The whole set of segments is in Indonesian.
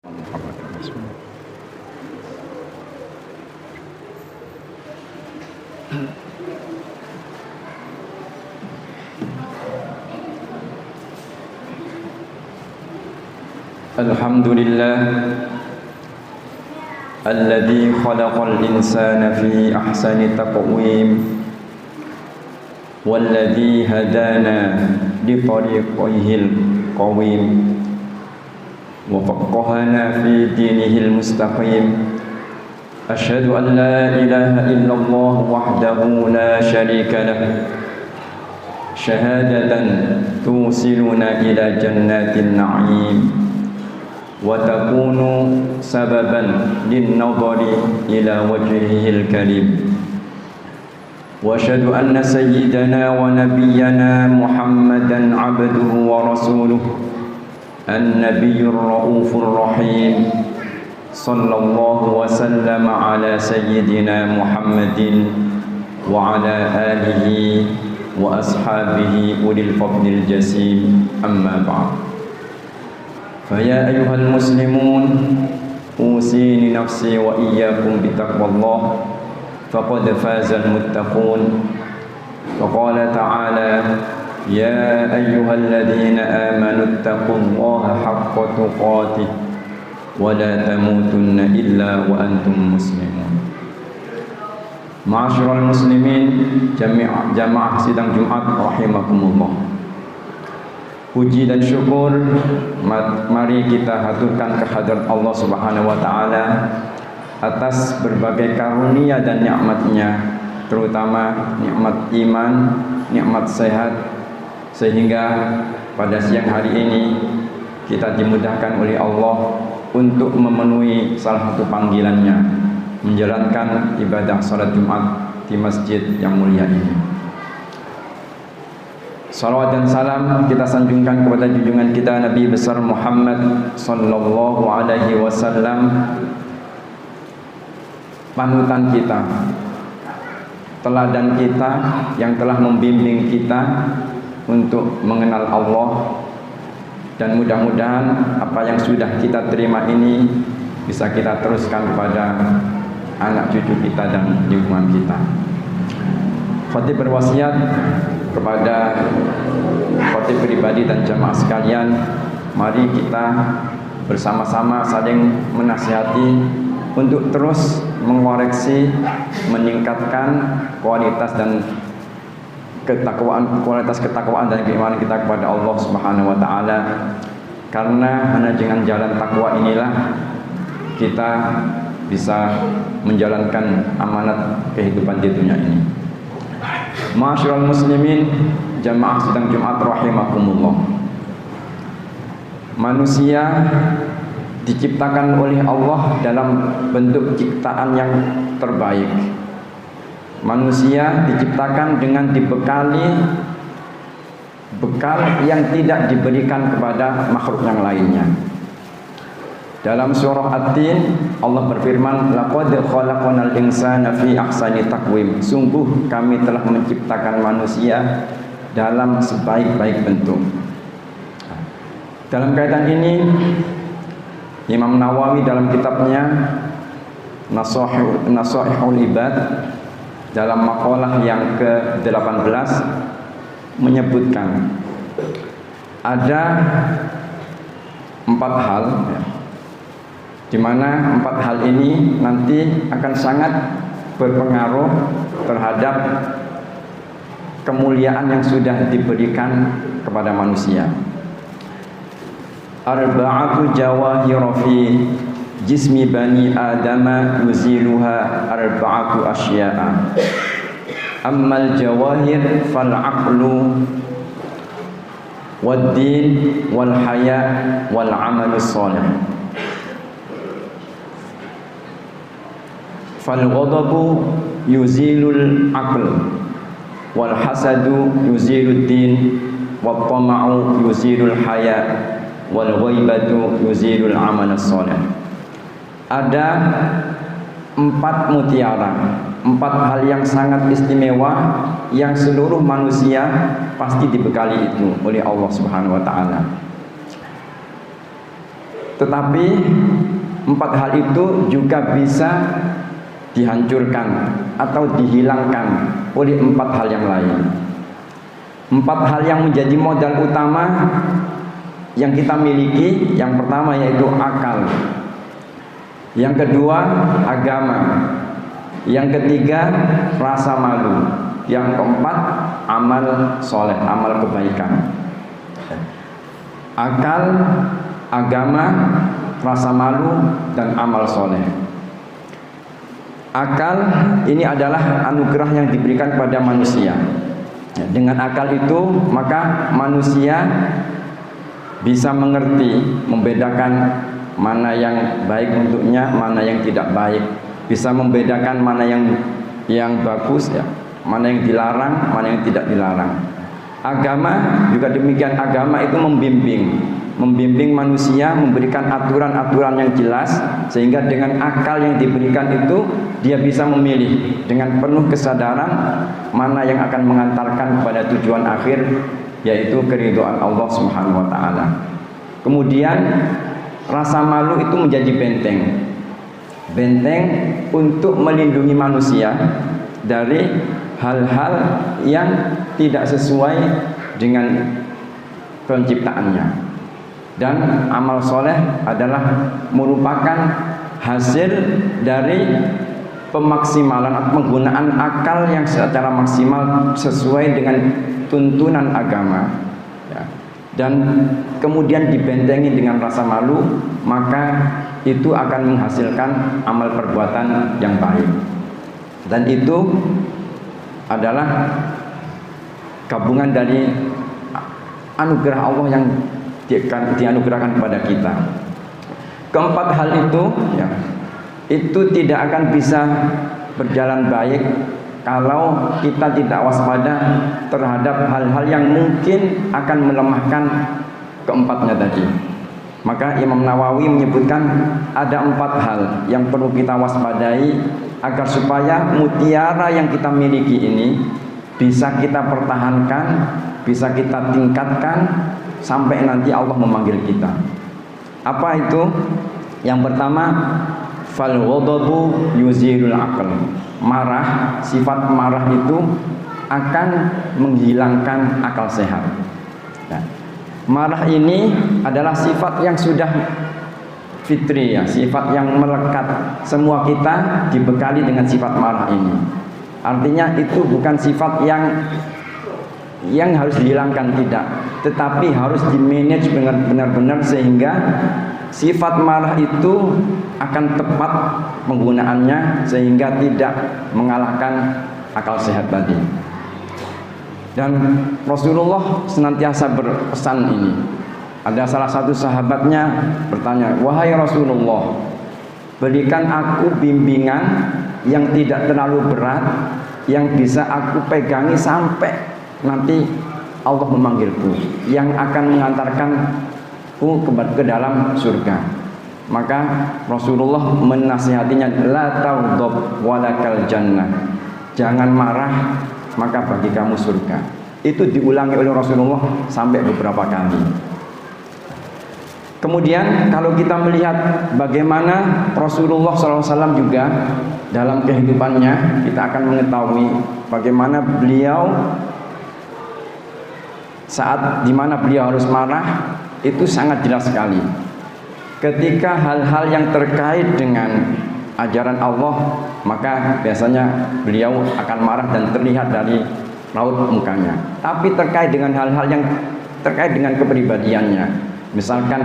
Muhammad Rasulullah. Alhamdulillah alladzi khalaqal insana fi ahsani taqwim walladzi hadana li tariqihil qawim wa faqqahana fi dinihil mustaqim. Asyhadu an la ilaha illallah wahdahu la syarika lah, syahadatan tusiluna ila jannatin na'im wa takunu sababan lin-nadhari ila wajhihil karim. Wa asyhadu anna sayyidana wa nabiyyana Muhammadan abduhu wa rasuluhu an-nabiyyur raufur rahim. Sallallahu wa sallama ala sayyidina Muhammadin wa ala alihi wa ashabihi ulil fadlil jasim. Amma ba'd. Faya ayyuhal muslimun, usini nafsi wa iyyakum bitaqwallah, faqad fazal muttaqun. Faqala ta'ala, ya ayyuhalladzina amanu ittaqullaha haqqa tuqatih wa la tamutunna illa wa antum muslimun. Ma'asyiral muslimin, jamaah sidang Jumat rahimakumullah. Puji dan syukur mari kita haturkan kehadirat Allah Subhanahu wa taala atas berbagai karunia dan nikmat-Nya, terutama nikmat iman, nikmat sehat, sehingga pada siang hari ini kita dimudahkan oleh Allah untuk memenuhi salah satu panggilannya, menjalankan ibadah salat Jumat di masjid yang mulia ini. Salawat dan salam kita sanjungkan kepada junjungan kita Nabi besar Muhammad sallallahu alaihi wasallam, panutan kita, teladan kita yang telah membimbing kita untuk mengenal Allah. Dan mudah-mudahan apa yang sudah kita terima ini bisa kita teruskan kepada anak cucu kita dan lingkungan kita. Khatib berwasiat kepada khatib pribadi dan jamaah sekalian, mari kita bersama-sama saling menasihati untuk terus mengoreksi, meningkatkan kualitas ketakwaan dan keimanan kita kepada Allah Subhanahu wa taala. Karena hanya dengan jalan takwa inilah kita bisa menjalankan amanat kehidupan di dunia ini. Ma'asyiral muslimin, jamaah sidang Jumat rahimakumullah. Manusia diciptakan oleh Allah dalam bentuk ciptaan yang terbaik. Manusia diciptakan dengan dibekali bekal yang tidak diberikan kepada makhluk yang lainnya. Dalam surah At-Tin Allah berfirman, laqad khalaqnal insana fi ahsani taqwim. Sungguh kami telah menciptakan manusia dalam sebaik-baik bentuk. Dalam kaitan ini Imam Nawawi dalam kitabnya Nasaihul Ibad dalam makalah yang ke-18 menyebutkan ada 4 hal ya, di mana 4 hal ini nanti akan sangat berpengaruh terhadap kemuliaan yang sudah diberikan kepada manusia. Arba'atu jawahir fi jismi bani adama yuziluha arba'atu asya'a. Ammal jawahir fal aqlu wad din wal haya wal amalus salih. Fal ghadabu yuzilul aql wal hasadu yuzilud din wat tama'u yuzilul haya wal ghaibatu yuzilul amal salih. Ada 4 mutiara, 4 hal yang sangat istimewa yang seluruh manusia pasti dibekali itu oleh Allah Subhanahu wa taala. Tetapi 4 hal itu juga bisa dihancurkan atau dihilangkan oleh 4 hal yang lain. 4 hal yang menjadi modal utama yang kita miliki, yang pertama yaitu akal, yang kedua agama, yang ketiga rasa malu, yang keempat amal soleh, amal kebaikan. Akal, agama, rasa malu, dan amal soleh. Akal ini adalah anugerah yang diberikan pada manusia. Dengan akal itu maka manusia bisa mengerti, membedakan mana yang baik untuknya, mana yang tidak baik, bisa membedakan mana yang bagus, ya, mana yang dilarang, mana yang tidak dilarang. Agama juga demikian, agama itu membimbing manusia, memberikan aturan-aturan yang jelas, sehingga dengan akal yang diberikan itu dia bisa memilih dengan penuh kesadaran mana yang akan mengantarkan kepada tujuan akhir, yaitu keridhaan Allah Subhanahu wa taala. Kemudian rasa malu itu menjadi benteng untuk melindungi manusia dari hal-hal yang tidak sesuai dengan penciptaannya. Dan amal soleh adalah merupakan hasil dari pemaksimalan atau penggunaan akal yang secara maksimal sesuai dengan tuntunan agama, ya. Dan kemudian dibentengi dengan rasa malu, maka itu akan menghasilkan amal perbuatan yang baik. Dan itu adalah gabungan dari anugerah Allah yang dianugerahkan kepada kita. Keempat hal itu, ya, itu tidak akan bisa berjalan baik kalau kita tidak waspada terhadap hal-hal yang mungkin akan melemahkan keempatnya tadi. Maka Imam Nawawi menyebutkan ada 4 hal yang perlu kita waspadai agar supaya mutiara yang kita miliki ini bisa kita pertahankan, bisa kita tingkatkan sampai nanti Allah memanggil kita. Apa itu? Yang pertama, fal ghadabu yuzilul aql. Marah, sifat marah itu akan menghilangkan akal sehat. Ya. Marah ini adalah sifat yang sudah fitri, ya, sifat yang melekat. Semua kita dibekali dengan sifat marah ini. Artinya itu bukan sifat yang harus dihilangkan, tidak, tetapi harus dimanage benar-benar sehingga sifat marah itu akan tepat penggunaannya sehingga tidak mengalahkan akal sehat tadi. Dan Rasulullah senantiasa berpesan ini. Ada salah satu sahabatnya bertanya, "Wahai Rasulullah, berikan aku bimbingan yang tidak terlalu berat, yang bisa aku pegangi sampai nanti Allah memanggilku, yang akan mengantarkanku ke dalam surga." Maka Rasulullah menasihatinya, "La taghdab walakal jannah." Jangan marah, maka bagi kamu surga. Itu diulangi oleh Rasulullah sampai beberapa kali. Kemudian kalau kita melihat bagaimana Rasulullah SAW juga dalam kehidupannya, kita akan mengetahui bagaimana beliau saat dimana beliau harus marah itu sangat jelas sekali. Ketika hal-hal yang terkait dengan ajaran Allah, maka biasanya beliau akan marah dan terlihat dari raut mukanya. Tapi terkait dengan hal-hal yang terkait dengan kepribadiannya, misalkan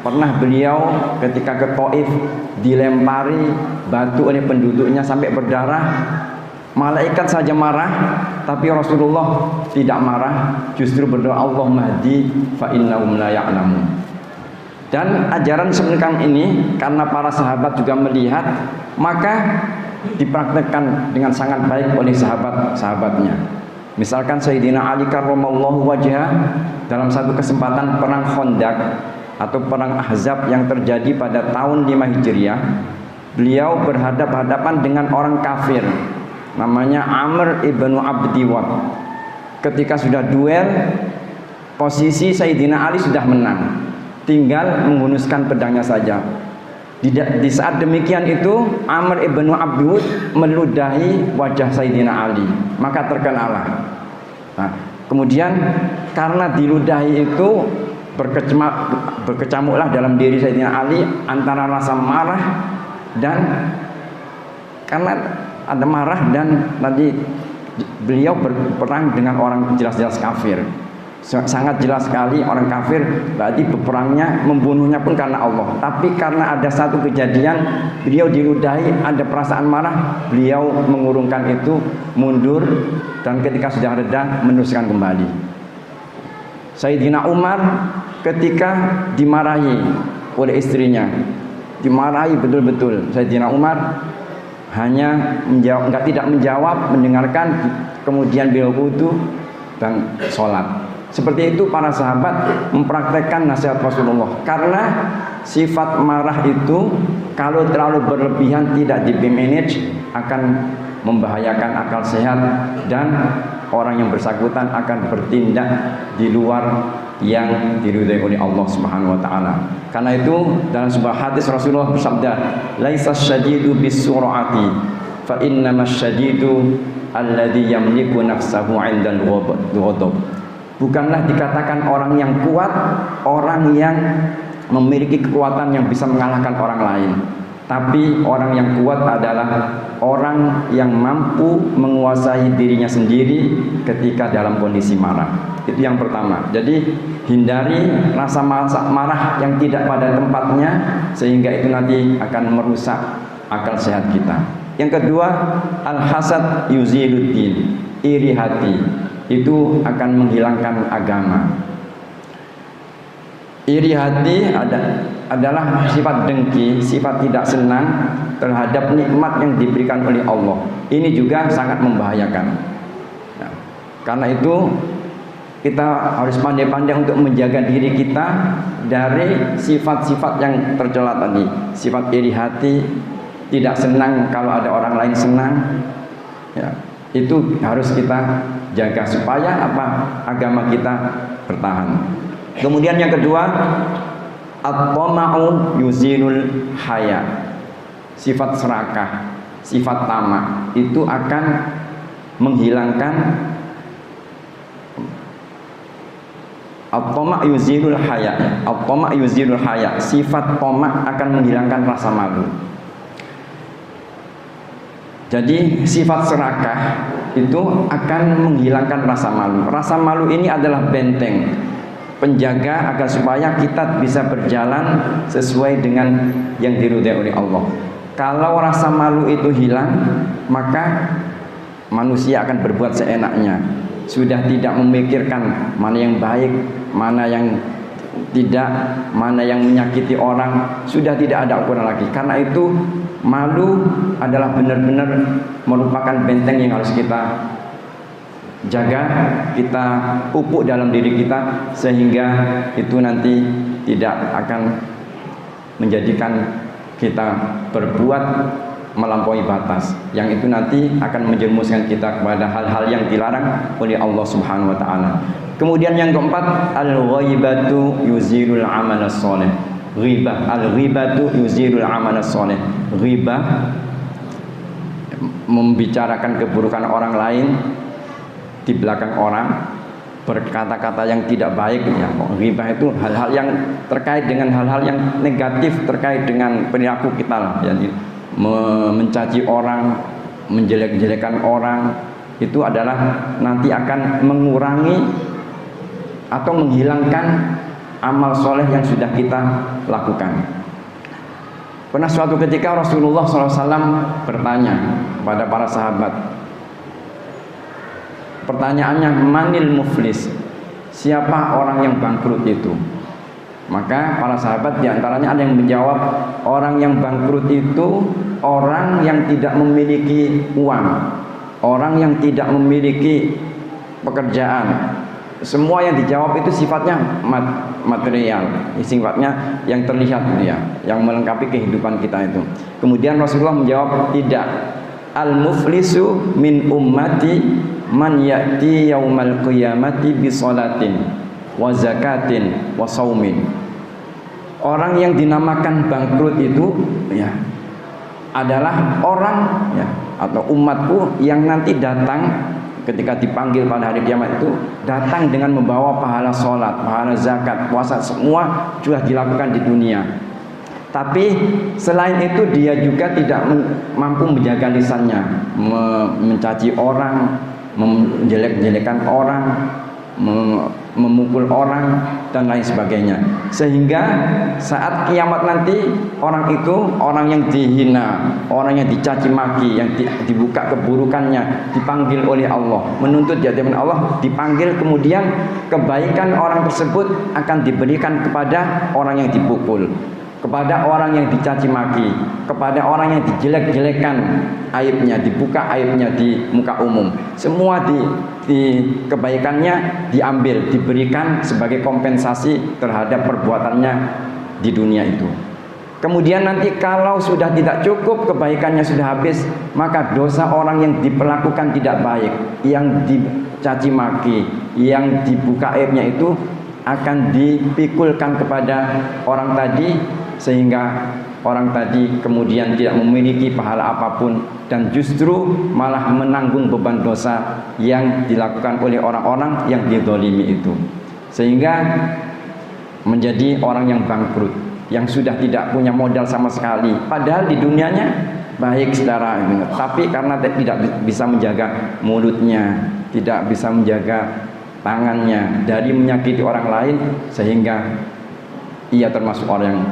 pernah beliau ketika ke Taif dilempari batu oleh penduduknya sampai berdarah, malaikat saja marah, tapi Rasulullah tidak marah, justru berdoa, Allahumma hdi fa innahum la ya'lamun. Dan ajaran semacam ini karena para sahabat juga melihat, maka dipraktekkan dengan sangat baik oleh sahabat-sahabatnya. Misalkan Sayyidina Ali karramallahu wajhah dalam satu kesempatan perang Khandaq atau perang Ahzab yang terjadi pada tahun 5 Hijriah, beliau berhadap-hadapan dengan orang kafir namanya Amr ibnu Abdi Wad. Ketika sudah duel, posisi Sayyidina Ali sudah menang. tinggal menghunuskan pedangnya saja. Di saat demikian itu Amr ibn Abdud meludahi wajah Sayyidina Ali, maka terkenalah. Nah, kemudian karena diludahi itu berkecamuklah dalam diri Sayyidina Ali antara rasa marah dan karena ada marah dan tadi beliau berperang dengan orang jelas-jelas kafir. Sangat jelas sekali orang kafir, berarti berperangnya, membunuhnya pun karena Allah. Tapi karena ada satu kejadian, beliau diludahi, ada perasaan marah, beliau mengurungkan itu, mundur, dan ketika sudah reda meneruskan kembali. Sayyidina Umar ketika dimarahi oleh istrinya, dimarahi betul-betul, Sayyidina Umar hanya tidak menjawab, mendengarkan, kemudian beliau wudu dan sholat. Seperti itu para sahabat mempraktekkan nasihat Rasulullah. Karena sifat marah itu kalau terlalu berlebihan tidak di-manage akan membahayakan akal sehat dan orang yang bersangkutan akan bertindak di luar yang diridhai oleh Allah Subhanahu wa taala. Karena itu dalam sebuah hadis Rasulullah bersabda, "Laisa syadidu bis-sur'ati, fa innamas syadidu alladhi yamliku nafsahu 'indal ghadab." Bukanlah dikatakan orang yang kuat, orang yang memiliki kekuatan yang bisa mengalahkan orang lain. Tapi orang yang kuat adalah orang yang mampu menguasai dirinya sendiri ketika dalam kondisi marah. Itu yang pertama. Jadi hindari rasa marah yang tidak pada tempatnya, sehingga itu nanti akan merusak akal sehat kita. Yang kedua, al-hasad yuziluddin, iri hati. Itu akan menghilangkan agama. Iri hati adalah sifat dengki, sifat tidak senang terhadap nikmat yang diberikan oleh Allah. Ini juga sangat membahayakan. Nah, karena itu kita harus pandai-pandai untuk menjaga diri kita dari sifat-sifat yang tercela tadi. Sifat iri hati, tidak senang kalau ada orang lain senang. Ya, itu harus kita jaga supaya agama kita bertahan. Kemudian yang kedua, at-tama'u yuzilul haya. Sifat serakah, sifat tamak itu akan menghilangkan at-tama' yuzilul haya. At-tama' yuzilul haya. Sifat tamak akan menghilangkan rasa malu. Jadi sifat serakah itu akan menghilangkan rasa malu. Rasa malu ini adalah benteng penjaga agar supaya kita bisa berjalan sesuai dengan yang diridhai oleh Allah. Kalau rasa malu itu hilang, maka manusia akan berbuat seenaknya. Sudah tidak memikirkan mana yang baik, mana yang tidak, mana yang menyakiti orang, sudah tidak ada ukuran lagi. Karena itu malu adalah benar-benar merupakan benteng yang harus kita jaga, kita pupuk dalam diri kita, sehingga itu nanti tidak akan menjadikan kita berbuat melampaui batas, yang itu nanti akan menjerumuskan kita kepada hal-hal yang dilarang oleh Allah Subhanahu wa taala. Kemudian yang keempat, al-ghaibatu yuzilul amal as-shalih. Ghibah, al-ghibatu yuzilul amal as-shalih. Ghibah membicarakan keburukan orang lain di belakang orang, berkata-kata yang tidak baik ya. Ghibah itu hal-hal yang terkait dengan hal-hal yang negatif terkait dengan perilaku kita lah. Jadi mencaci orang, menjelek-jelekan orang, itu adalah nanti akan mengurangi atau menghilangkan amal soleh yang sudah kita lakukan. Pernah suatu ketika Rasulullah SAW bertanya kepada para sahabat, pertanyaannya, manil muflis, siapa orang yang bangkrut itu? Maka para sahabat diantaranya ada yang menjawab, orang yang bangkrut itu orang yang tidak memiliki uang, orang yang tidak memiliki pekerjaan. Semua yang dijawab itu sifatnya material, sifatnya yang terlihat ya, yang melengkapi kehidupan kita itu. Kemudian Rasulullah menjawab, tidak. Al-muflisu min ummati man ya'ti yaumal qiyamati bi sholatin wa zakatin wa saumin. Orang yang dinamakan bangkrut itu ya adalah orang ya atau umatku yang nanti datang ketika dipanggil pada hari kiamat itu datang dengan membawa pahala sholat, pahala zakat, puasa, semua sudah dilakukan di dunia. Tapi selain itu dia juga tidak mampu menjaga lisannya, mencaci orang, menjelek-jelekan orang, memukul orang dan lain sebagainya. Sehingga saat kiamat nanti orang itu, orang yang dihina, orang yang dicaci maki, yang dibuka keburukannya, dipanggil oleh Allah, menuntut di hadapan Allah, dipanggil, kemudian kebaikan orang tersebut akan diberikan kepada orang yang dipukul, kepada orang yang dicaci maki, kepada orang yang dijelek-jelekan aibnya, dibuka aibnya di muka umum. Semua di kebaikannya diambil, diberikan sebagai kompensasi terhadap perbuatannya di dunia itu. Kemudian nanti kalau sudah tidak cukup, kebaikannya sudah habis, maka dosa orang yang diperlakukan tidak baik, yang dicaci maki, yang dibuka aibnya itu akan dipikulkan kepada orang tadi, sehingga orang tadi kemudian tidak memiliki pahala apapun dan justru malah menanggung beban dosa yang dilakukan oleh orang-orang yang dizalimi itu, sehingga menjadi orang yang bangkrut, yang sudah tidak punya modal sama sekali, padahal di dunianya baik secara ini, tapi karena tidak bisa menjaga mulutnya, tidak bisa menjaga tangannya dari menyakiti orang lain, sehingga ia termasuk orang yang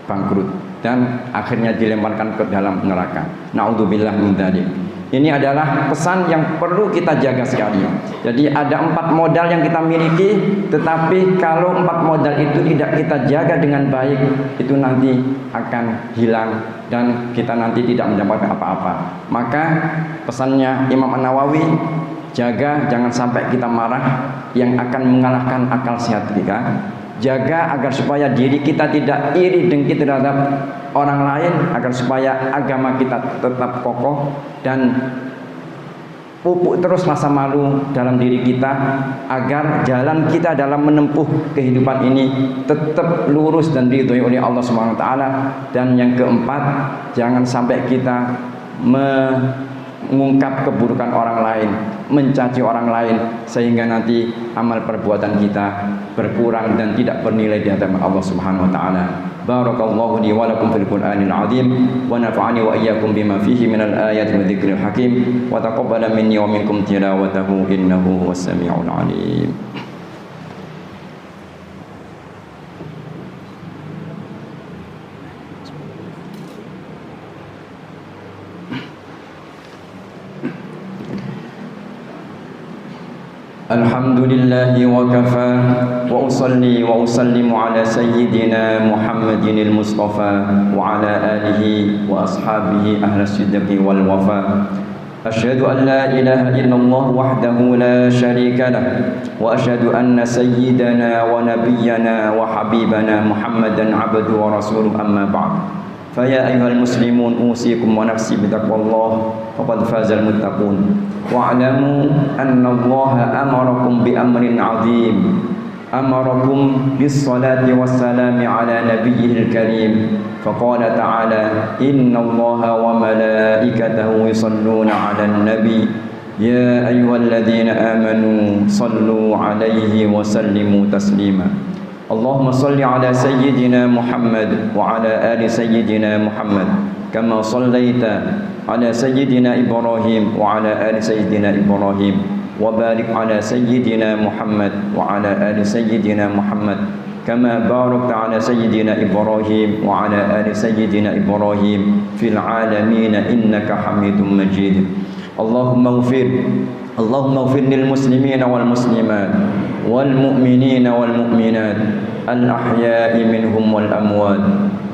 bangkrut dan akhirnya dilemparkan ke dalam neraka. Na'udzubillah min dzalik. Ini adalah pesan yang perlu kita jaga sekali. Jadi ada 4 modal yang kita miliki, tetapi kalau 4 modal itu tidak kita jaga dengan baik, itu nanti akan hilang dan kita nanti tidak mendapatkan apa-apa. Maka pesannya Imam An-Nawawi, jaga jangan sampai kita marah yang akan mengalahkan akal sehat kita. Jaga agar supaya diri kita tidak iri dengki terhadap orang lain, agar supaya agama kita tetap kokoh, dan pupuk terus rasa malu dalam diri kita agar jalan kita dalam menempuh kehidupan ini tetap lurus dan diridhoi oleh Allah Subhanahu wa taala. Dan yang keempat, jangan sampai kita mengungkap keburukan orang lain, mencaci orang lain, sehingga nanti amal perbuatan kita berkurang dan tidak bernilai di hadapan Allah Subhanahu wa taala. Barakallahu li wa lakum fil Qur'anil azim wa nafa'ani wa iyyakum bima fihi minal ayati wa dzikril hakim wa taqabbala minni wa minkum tilawatahu innahu huwas samiul alim. Alhamdulillahi wa kafa wa usalli wa usallimu ala sayyidina Muhammadinil Mustafa wa ala alihi wa ashabihi ahli sidqi wal wafa. Asyhadu an la ilaha illallah wahdahu la syarika lah wa asyhadu anna sayyidana wa nabiyyana wa habibana Muhammadan abduhu wa rasuluhu, amma ba'd. Faya ayyuhal muslimun usikum wa nafsi bitaqwallah faqad fazal muttaqun. Wa'lamu anna Allaha amarakum bi amrin 'azim. Amarakum bis salati was salami ala nabiyyil karim. Faqala ta'ala inna Allaha wa malaikatahu yusalluna 'alan nabi. Ya ayyuhalladzina amanu sallu 'alaihi wa sallimu taslima. Allahumma salli ala sayyidina Muhammad wa ala ali sayyidina Muhammad kama sallaita ala sayyidina Ibrahim wa ala ali sayyidina Ibrahim wa barik ala sayyidina Muhammad wa ala ali sayyidina Muhammad kama barakta ala sayyidina Ibrahim wa ala ali sayyidina Ibrahim fil alamin innaka Hamidum Majid. Allahumma ighfir lil muslimina wal muslimat wal mu'minina wal mu'minat al ahya'i minhum wal amwat.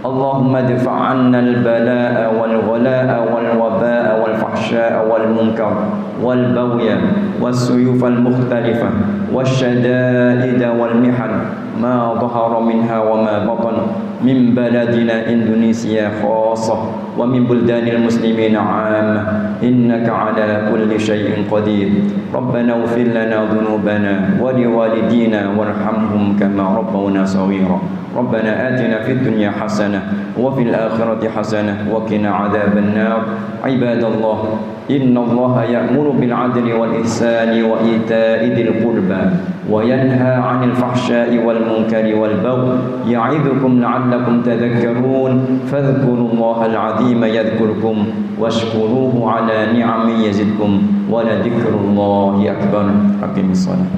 Allahumma dfa' 'anna al balaa'a wal ghalaa'a wal wabaa'a wal fahshaa'a wal munkar wal baghya was suyuf al mukhtalifah wash shadaa'ida wal mihan ma dhahara minha wa ma batan min baladina Indonesia khassah wa min buldanil muslimin 'ammah innaka 'ala kulli syai'in qadir. Rabbana ighfir lana dhunubana wa liwalidina warhamhum kama rabbawna shaghira. ربنا آتنا في الدنيا حسنة وفي الآخرة حسنة وقنا عذاب النار. عباد الله، إن الله يأمر بالعدل والإحسان وإيتاء ذي القربى وينهى عن الفحشاء والمنكر والبغي يعظكم لعلكم تذكرون. فاذكروا الله العظيم يذكركم واشكروه على نعمه يزدكم ولذكر الله أكبر. أقم الصلاة.